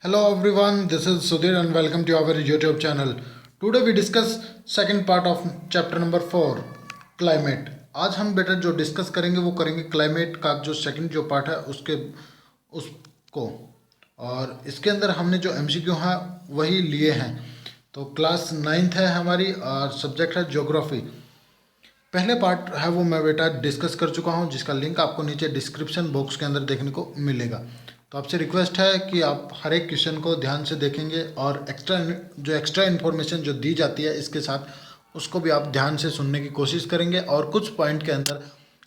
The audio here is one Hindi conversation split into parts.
Hello everyone, this is Sudhir and welcome to our YouTube channel. Today we discuss second part of chapter number 4 climate. आज हम बेटा जो डिस्कस करेंगे वो करेंगे क्लाइमेट का जो सेकंड जो पार्ट है उसको और इसके अंदर हमने जो एमसीक्यू है वही लिए हैं। तो क्लास 9th है हमारी और सब्जेक्ट है ज्योग्राफी। पहले पार्ट है वो मैं बेटा डिस्कस कर चुका हूँ जिसका लिंक आपको नीचे डिस्क्रिप्शन बॉक्स के अंदर देखने को मिलेगा। तो आपसे रिक्वेस्ट है कि आप हर एक क्वेश्चन को ध्यान से देखेंगे और एक्स्ट्रा इन्फॉर्मेशन जो दी जाती है इसके साथ उसको भी आप ध्यान से सुनने की कोशिश करेंगे। और कुछ पॉइंट के अंदर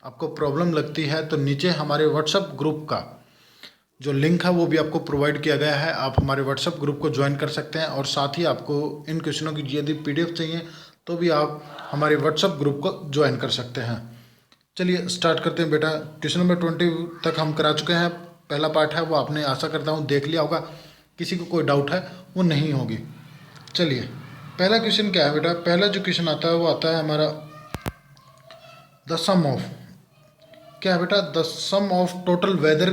आपको प्रॉब्लम लगती है तो नीचे हमारे व्हाट्सएप ग्रुप का जो लिंक है वो भी आपको प्रोवाइड किया गया है। आप हमारे व्हाट्सएप ग्रुप को ज्वाइन कर सकते हैं और साथ ही आपको इन क्वेश्चनों की यदि PDF चाहिए तो भी आप हमारे व्हाट्सएप ग्रुप को ज्वाइन कर सकते हैं। चलिए स्टार्ट करते हैं बेटा। क्वेश्चन नंबर 20 तक हम करा चुके हैं। पहला पार्ट है वो आपने आशा करता हूँ देख लिया होगा, किसी को कोई डाउट है वो नहीं होगी। चलिए पहला क्वेश्चन क्या है बेटा। पहला जो क्वेश्चन आता है वो आता है हमारा द सम ऑफ क्या है बेटा, the sum of total weather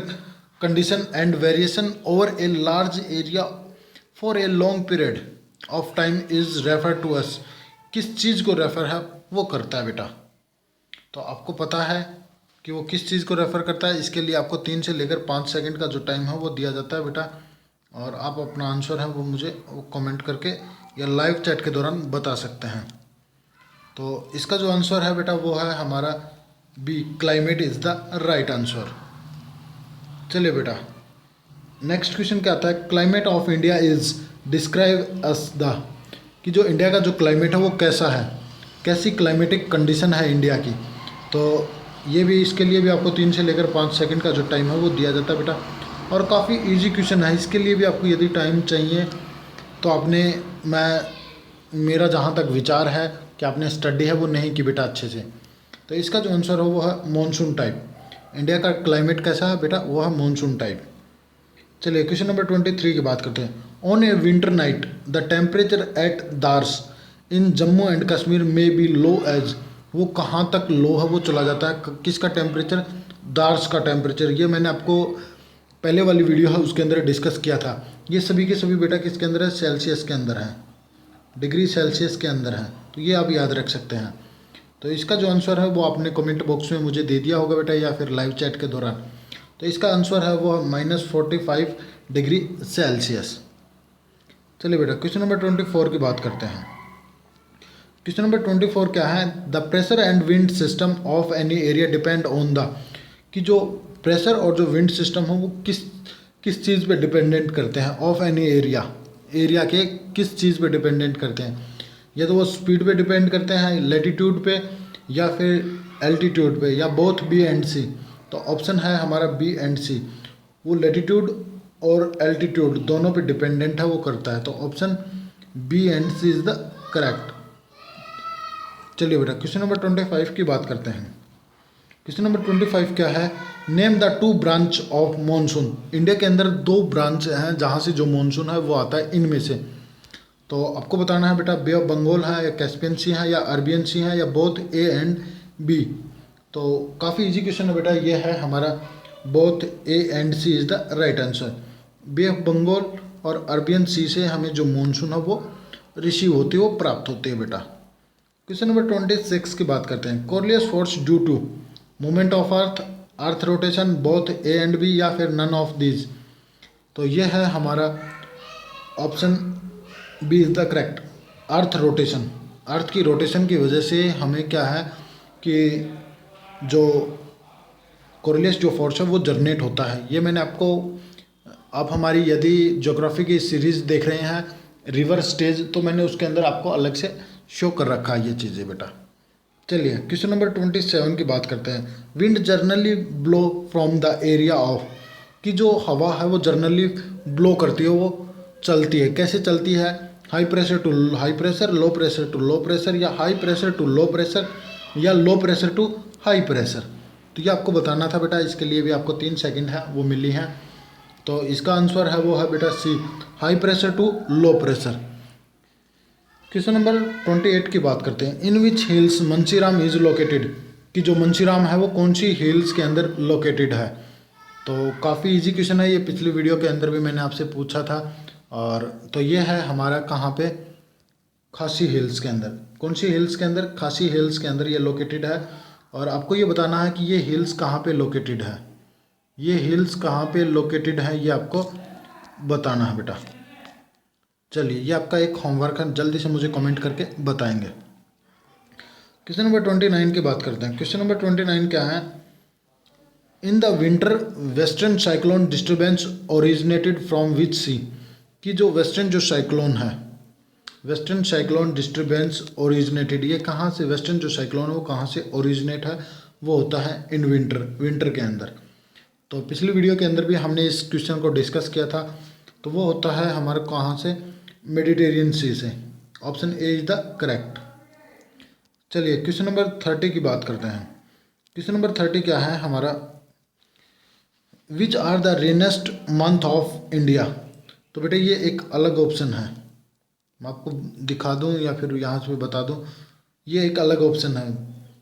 condition and variation over a large area for a long period of time is refer to as. किस चीज़ को रेफर है वो करता है बेटा। तो आपको पता है कि वो किस चीज़ को रेफ़र करता है। इसके लिए आपको 3 से लेकर 5 सेकंड का जो टाइम है वो दिया जाता है बेटा और आप अपना आंसर है वो मुझे कमेंट करके या लाइव चैट के दौरान बता सकते हैं। तो इसका जो आंसर है बेटा वो है हमारा B, climate is the right answer. चलिए बेटा नेक्स्ट क्वेश्चन क्या आता है। Climate of India is describe as the, कि जो इंडिया का जो क्लाइमेट है वो कैसा है, कैसी क्लाइमेटिक कंडीशन है इंडिया की। तो ये भी इसके लिए भी आपको 3 से लेकर 5 सेकंड का जो टाइम है वो दिया जाता है बेटा और काफ़ी इजी क्वेश्चन है। इसके लिए भी आपको यदि टाइम चाहिए तो मेरा जहाँ तक विचार है कि आपने स्टडी है वो नहीं की बेटा अच्छे से। तो इसका जो आंसर है वो है मॉनसून टाइप। इंडिया का क्लाइमेट कैसा है बेटा, वो है मॉनसून टाइप। चलिए क्वेश्चन नंबर 23 की बात करते हैं। On a winter night the temperature at Dras in Jammu and Kashmir may be low as, वो कहाँ तक लो है वो चला जाता है। किसका टेम्परेचर, दार्स का टेम्परेचर। ये मैंने आपको पहले वाली वीडियो है उसके अंदर डिस्कस किया था। ये सभी के सभी बेटा किसके अंदर है, सेल्सियस के अंदर है, डिग्री सेल्सियस के अंदर है। तो ये आप याद रख सकते हैं। तो इसका जो आंसर है वो आपने कमेंट बॉक्स में मुझे दे दिया होगा बेटा या फिर लाइव चैट के दौरान। तो इसका आंसर है वो -45 डिग्री सेल्सियस। चलिए बेटा क्वेश्चन नंबर 24 की बात करते हैं। क्वेश्चन नंबर 24 क्या है। The pressure and wind system of any area depend on the, कि जो प्रेशर और जो विंड सिस्टम है वो किस चीज़ पे डिपेंडेंट करते हैं। ऑफ एनी एरिया के किस चीज़ पे डिपेंडेंट करते हैं, या तो वो स्पीड पे डिपेंड करते हैं, लैटिट्यूड पे या फिर एल्टीट्यूड पे, या बोथ बी एंड सी। तो ऑप्शन है हमारा बी एंड सी, वो लैटिट्यूड और एल्टीट्यूड दोनों पे डिपेंडेंट है वो करता है। तो option B and C is the correct. चलिए बेटा क्वेश्चन नंबर 25 की बात करते हैं। क्वेश्चन नंबर 25 क्या है। Name the 2 branch of monsoon. India के अंदर 2 ब्रांच हैं जहाँ से जो मॉनसून है वो आता है, इनमें से। तो आपको बताना है बेटा बे ऑफ बंगाल है या कैस्पियन सी है या अरबियन सी है या बोथ ए एंड बी। तो काफ़ी इजी क्वेश्चन है बेटा, ये है हमारा both A and C is the right answer. Bay of Bengal और अरबियन सी से हमें जो मॉनसून है वो रिसीव होती है, वो प्राप्त होती है बेटा। क्वेश्चन नंबर 26 की बात करते हैं। Coriolis force due to movement of earth rotation both A and B या फिर नन ऑफ दीज। तो ये है हमारा option B is the correct, earth rotation. Earth की रोटेशन की वजह से हमें क्या है कि जो कोरियस जो फोर्स है वो जनरेट होता है। ये मैंने आपको, आप हमारी यदि ज्योग्राफी की सीरीज़ देख रहे हैं रिवर स्टेज, तो मैंने उसके अंदर आपको अलग से शो कर रखा है ये चीज़ें बेटा। चलिए क्वेश्चन नंबर 27 की बात करते हैं। Wind generally blow from the area of, कि जो हवा है वो जर्नली ब्लो करती है, वो चलती है। कैसे चलती है, high pressure to high pressure, low pressure to low pressure, या high pressure to low pressure, या low pressure to high pressure. तो ये आपको बताना था बेटा। इसके लिए भी आपको 3 सेकंड है वो मिली हैं। तो इसका आंसर है वो है बेटा C, high pressure to low pressure. Question number 28 की बात करते हैं। In which hills Mawsynram is located, कि जो मंशीराम है वो कौन सी हिल्स के अंदर लोकेटेड है। तो काफ़ी इजी क्वेश्चन है ये, पिछली वीडियो के अंदर भी मैंने आपसे पूछा था। और तो ये है हमारा कहाँ पे, खासी हिल्स के अंदर। कौन सी हिल्स के अंदर? खासी हिल्स के अंदर ये लोकेटेड है। और आपको ये बताना है कि ये हिल्स कहाँ पे लोकेटेड है, ये हिल्स कहाँ पे लोकेटेड है, ये आपको बताना है बेटा। चलिए ये आपका एक होमवर्क है, जल्दी से मुझे कमेंट करके बताएंगे। क्वेश्चन नंबर 29 की बात करते हैं। क्वेश्चन नंबर 29 क्या है? In the winter western cyclone disturbance originated from which sea? कि जो वेस्टर्न जो साइक्लोन है, वेस्टर्न साइक्लोन डिस्टर्बेंस ओरिजिनेटेड, ये कहाँ से, वेस्टर्न जो साइक्लोन है वो कहाँ से ओरिजिनेट है? वो होता है इन विंटर, विंटर के अंदर। तो पिछली वीडियो के अंदर भी हमने इस क्वेश्चन को डिस्कस किया था। तो वो होता है हमारे कहाँ से? मेडिटेरियन सी से। Option A is the correct. चलिए क्वेश्चन नंबर 30 की बात करते हैं। क्वेश्चन नंबर 30 क्या है हमारा? Which are the rainiest month of India? तो बेटा ये एक अलग ऑप्शन है, मैं आपको दिखा दूं या फिर यहाँ से बता दूं। ये एक अलग ऑप्शन है,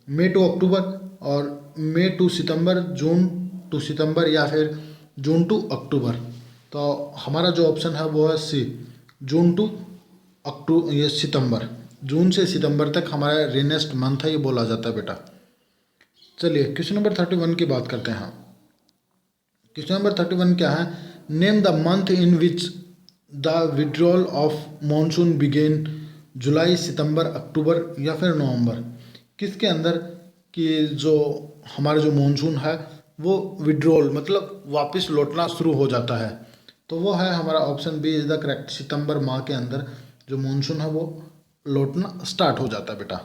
मई टू अक्टूबर और मई टू सितंबर, जून टू सितंबर या फिर जून टू अक्टूबर। तो हमारा जो ऑप्शन है वो है सी, जून टू अक्टूबर, ये सितंबर, जून से सितंबर तक हमारा रेनेस्ट मंथ है, ये बोला जाता है बेटा। चलिए क्वेश्चन नंबर 31 की बात करते हैं। क्वेश्चन नंबर 31 क्या है? Name the month in which the withdrawal of monsoon begin, जुलाई, सितंबर, अक्टूबर या फिर नवंबर। किसके अंदर कि जो हमारा जो मॉनसून है वो विड्रॉल मतलब वापस लौटना शुरू हो जाता है? तो वो है हमारा option B is the correct. सितंबर माह के अंदर जो मॉनसून है वो लौटना स्टार्ट हो जाता है बेटा।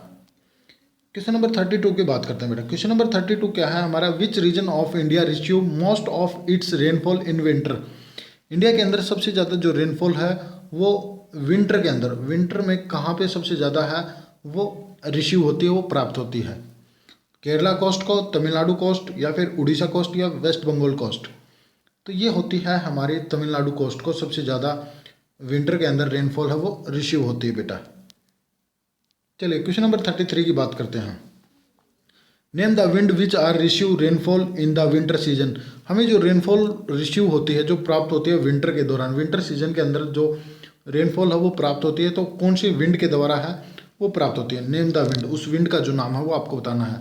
क्वेश्चन नंबर 32 की बात करते हैं बेटा। क्वेश्चन नंबर 32 क्या है हमारा? Which region of India receive most of its rainfall in winter? India के अंदर सबसे ज़्यादा जो रेनफॉल है वो विंटर के अंदर, विंटर में कहाँ पे सबसे ज़्यादा है वो रिसीव होती है, वो प्राप्त होती है? केरला कोस्ट को, तमिलनाडु कोस्ट या फिर उड़ीसा कोस्ट या वेस्ट बंगाल कोस्ट? तो ये होती है हमारी तमिलनाडु कोस्ट को सबसे ज़्यादा विंटर के अंदर रेनफॉल है वो रिसीव होती है बेटा। चलिए क्वेश्चन नंबर 33 की बात करते हैं। Name the wind which are receive rainfall in the winter season? हमें जो रेनफॉल रिसीव होती है, जो प्राप्त होती है विंटर के दौरान, विंटर सीजन के अंदर जो रेनफॉल है वो प्राप्त होती है, तो कौन सी विंड के द्वारा है वो प्राप्त होती है? नेम द विंड, उस विंड का जो नाम है वो आपको बताना है।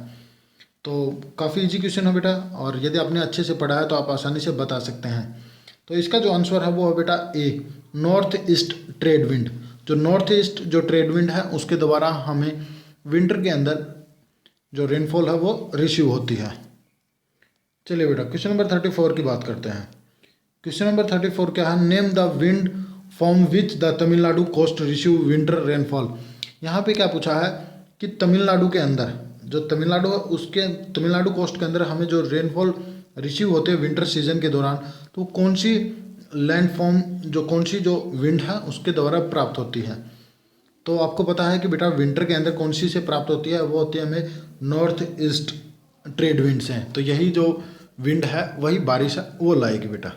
तो काफ़ी इजी क्वेश्चन है बेटा, और यदि आपने अच्छे से पढ़ा है तो आप आसानी से बता सकते हैं। तो इसका जो आंसर है वो है बेटा ए, नॉर्थ ईस्ट ट्रेड विंड। जो नॉर्थ ईस्ट जो ट्रेड विंड है उसके द्वारा हमें विंटर के अंदर जो रेनफॉल है वो रिसीव होती है। चलिए बेटा क्वेश्चन नंबर 34 की बात करते हैं। क्वेश्चन नंबर 34 क्या है? Name the wind from which the Tamil Nadu coast receive winter rainfall. यहाँ पे क्या पूछा है कि तमिलनाडु के अंदर, जो तमिलनाडु है उसके तमिलनाडु कोस्ट के अंदर हमें जो रेनफॉल रिसीव होते हैं विंटर सीजन के दौरान, तो कौन सी लैंडफॉर्म, जो कौन सी जो विंड है उसके द्वारा प्राप्त होती है? तो आपको पता है कि बेटा विंटर के अंदर कौन सी से प्राप्त होती है? वो होती है हमें नॉर्थ ईस्ट ट्रेड विंड से। तो यही जो विंड है वही बारिश है वो लाएगी बेटा।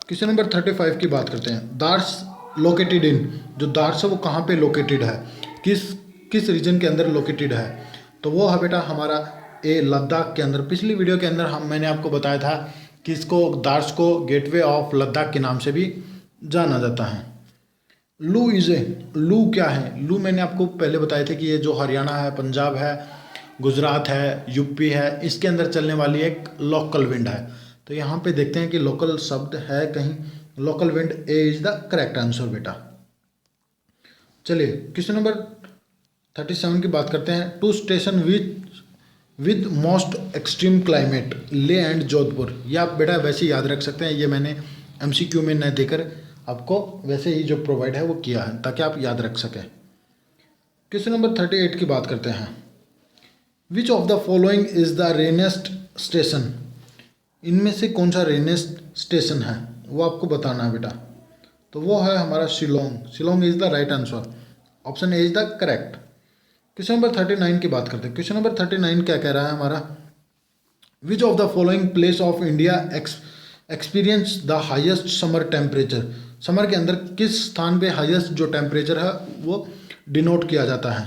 क्वेश्चन नंबर 35 की बात करते हैं। दार्स लोकेटेड इन, जो दार्स है वो कहाँ पे लोकेटेड है, किस रीजन के अंदर लोकेटेड है? तो वो है बेटा हमारा ए, लद्दाख के अंदर। पिछली वीडियो के अंदर मैंने आपको बताया था कि इसको, दार्स को गेटवे ऑफ लद्दाख के नाम से भी जाना जाता है। लू इज ए, लू क्या है? लू मैंने आपको पहले बताए थे कि ये जो हरियाणा है, पंजाब है, गुजरात है, यूपी है, इसके अंदर चलने वाली एक लोकल विंड है। तो यहाँ पे देखते हैं कि लोकल शब्द है कहीं, local wind, A is the correct answer बेटा। चलिए क्वेश्चन नंबर 37 की बात करते हैं। Two station with most extreme climate, Leh and Jodhpur. ये आप बेटा वैसे ही याद रख सकते हैं, ये मैंने MCQ में न देकर आपको वैसे ही जो प्रोवाइड है वो किया है ताकि आप याद रख सकें। क्वेश्चन नंबर 38 की बात करते हैं। Which of the following is the rainiest station? इनमें से कौन सा रेनेस्ट स्टेशन है वो आपको बताना है बेटा। तो वो है हमारा Shillong. Shillong is the right answer, option A is the correct. Question number 39 की बात करते हैं। क्वेश्चन नंबर 39 क्या कह रहा है हमारा? विच of the following place of India experience the highest summer temperature? Summer के अंदर किस स्थान पे हाईएस्ट जो टेम्परेचर है वो डिनोट किया जाता है?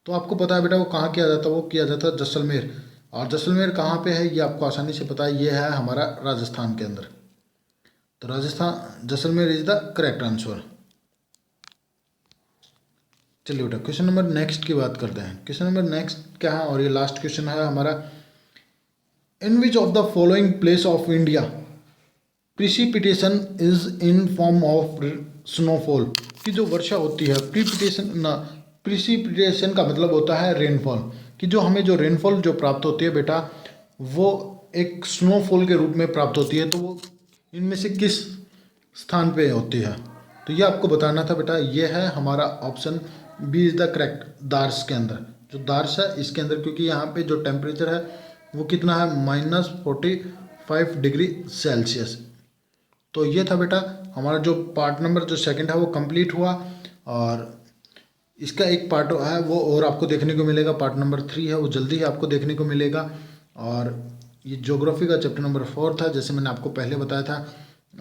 तो आपको पता है बेटा वो कहाँ किया जाता है, वो किया जाता है जैसलमेर। और जैसलमेर कहाँ पे है ये आपको आसानी से पता है, ये है हमारा राजस्थान के अंदर। तो Rajasthan, Jaisalmer is the correct answer. चलिए बेटा क्वेश्चन नंबर नेक्स्ट की बात करते हैं। क्वेश्चन नंबर नेक्स्ट क्या है, और ये लास्ट क्वेश्चन है हमारा, in which of the following place of India precipitation is in form of snowfall, की जो वर्षा होती है, प्रिसिपिटेशन का मतलब होता है रेनफॉल, कि जो हमें जो रेनफॉल जो प्राप्त होती है बेटा वो एक स्नोफॉल के रूप में प्राप्त होती है, तो वो इनमें से किस स्थान पे होती है। तो ये आपको बताना था बेटा, ये है हमारा option B is the correct, Dras के अंदर। जो दार्स है इसके अंदर, क्योंकि यहाँ पे जो टेम्परेचर है वो कितना है, -45 डिग्री सेल्सियस। तो ये था बेटा हमारा जो पार्ट नंबर जो सेकंड है वो कंप्लीट हुआ, और इसका एक पार्ट है वो और आपको देखने को मिलेगा, पार्ट नंबर 3 है वो जल्दी ही आपको देखने को मिलेगा। और ये ज्योग्राफी का चैप्टर नंबर 4 था, जैसे मैंने आपको पहले बताया था,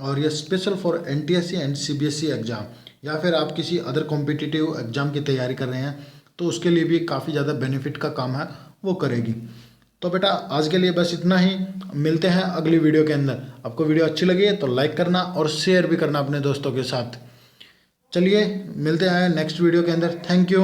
और ये special for NTSC and CBSE exam, या फिर आप किसी अदर कॉम्पिटिटिव एग्ज़ाम की तैयारी कर रहे हैं तो उसके लिए भी काफ़ी ज़्यादा बेनिफिट का काम है वो करेगी। तो बेटा आज के लिए बस इतना ही, मिलते हैं अगली वीडियो के अंदर। आपको वीडियो अच्छी लगी है तो लाइक करना और शेयर भी करना अपने दोस्तों के साथ। चलिए मिलते हैं नेक्स्ट वीडियो के अंदर। Thank you.